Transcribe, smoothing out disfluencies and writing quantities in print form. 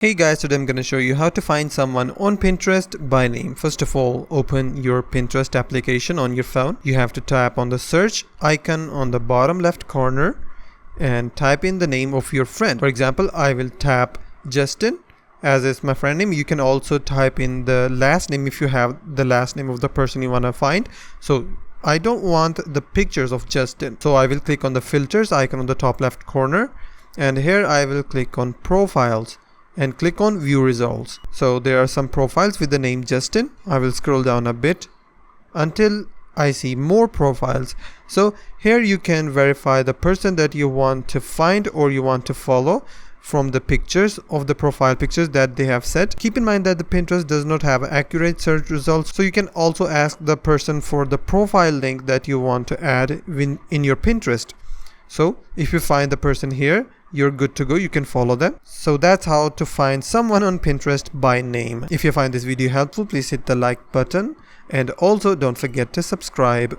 Hey guys, today I'm going to show you how to find someone on Pinterest by name. First of all, open your Pinterest application on your phone. You have to tap on the search icon on the bottom left corner and type in the name of your friend. For example, I will tap Justin as is my friend name. You can also type in the last name if you have the last name of the person you want to find. So I don't want the pictures of Justin. So I will click on the filters icon on the top left corner, and here I will click on profiles and click on view results. So there are some profiles with the name Justin. I will scroll down a bit until I see more profiles. So here you can verify the person that you want to find or you want to follow from the pictures of the profile pictures that they have set. Keep in mind that the Pinterest does not have accurate search results, so you can also ask the person for the profile link that you want to add in your Pinterest. So if you find the person here, you're good to go. You can follow them. So that's how to find someone on Pinterest by name. If you find this video helpful, please hit the like button and also don't forget to subscribe.